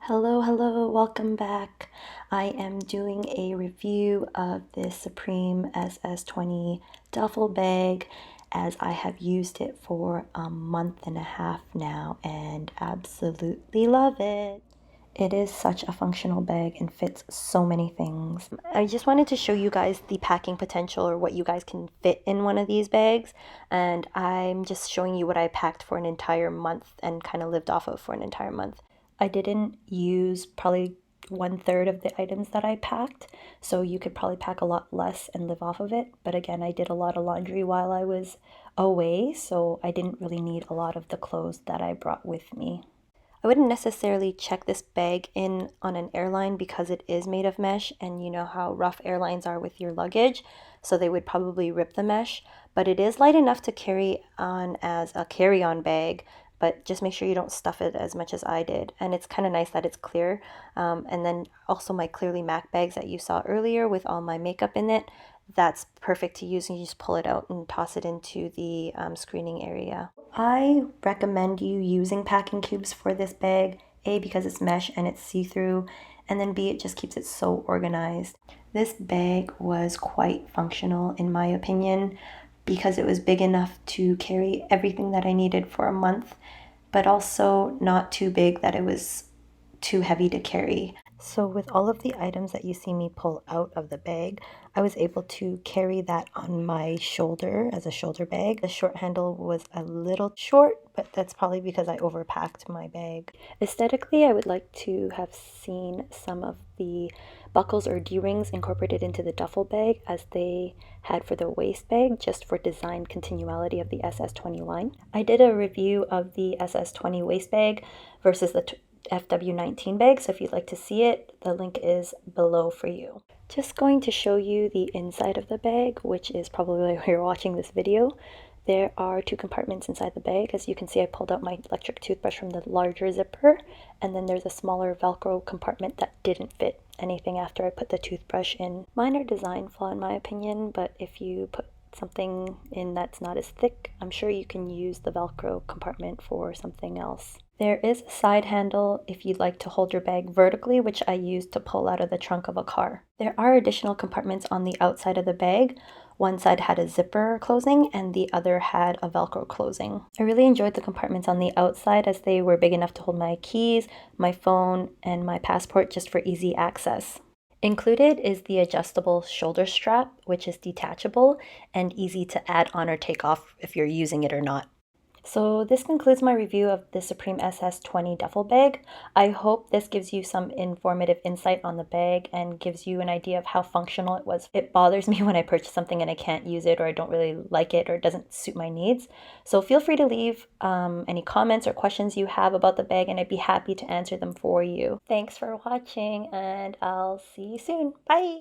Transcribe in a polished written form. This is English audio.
Hello, welcome back. I am doing a review of this Supreme SS20 duffel bag as I have used it for a month and a half now and absolutely love it. It is such a functional bag and fits so many things. I just wanted to show you guys the packing potential or what you guys can fit in one of these bags, and I'm just showing you what I packed for an entire month and kind of lived off of for an entire month. I didn't use probably 1/3 of the items that I packed, so you could probably pack a lot less and live off of it. But again, I did a lot of laundry while I was away, so I didn't really need a lot of the clothes that I brought with me. I wouldn't necessarily check this bag in on an airline because it is made of mesh, and you know how rough airlines are with your luggage, so they would probably rip the mesh. But it is light enough to carry on as a carry-on bag, but just make sure you don't stuff it as much as I did. And it's kind of nice that it's clear. And then also my Clearly MAC bags that you saw earlier with all my makeup in it, that's perfect to use, and you just pull it out and toss it into the screening area. I recommend you using packing cubes for this bag, A, because it's mesh and it's see-through, and then B, it just keeps it so organized. This bag was quite functional in my opinion because it was big enough to carry everything that I needed for a month, but also not too big that it was too heavy to carry. So with all of the items that you see me pull out of the bag, I was able to carry that on my shoulder as a shoulder bag. The short handle was a little short, but that's probably because I overpacked my bag. Aesthetically, I would like to have seen some of the buckles or D-rings incorporated into the duffel bag as they had for the waist bag, just for design continuality of the SS20 line. I did a review of the SS20 waist bag versus the FW19 bag, so if you'd like to see it, the link is below for you. Just going to show you the inside of the bag, which is probably why you're watching this video. There are 2 compartments inside the bag. As you can see, I pulled out my electric toothbrush from the larger zipper, and then there's a smaller Velcro compartment that didn't fit anything after I put the toothbrush in. Minor design flaw in my opinion, but if you put something in that's not as thick, I'm sure you can use the Velcro compartment for something else. There is a side handle if you'd like to hold your bag vertically, which I used to pull out of the trunk of a car. There are additional compartments on the outside of the bag. One side had a zipper closing and the other had a Velcro closing. I really enjoyed the compartments on the outside as they were big enough to hold my keys, my phone, and my passport just for easy access. Included is the adjustable shoulder strap, which is detachable and easy to add on or take off if you're using it or not. So this concludes my review of the Supreme SS20 duffel bag. I hope this gives you some informative insight on the bag and gives you an idea of how functional it was. It bothers me when I purchase something and I can't use it, or I don't really like it, or it doesn't suit my needs. So feel free to leave any comments or questions you have about the bag, and I'd be happy to answer them for you. Thanks for watching, and I'll see you soon. Bye!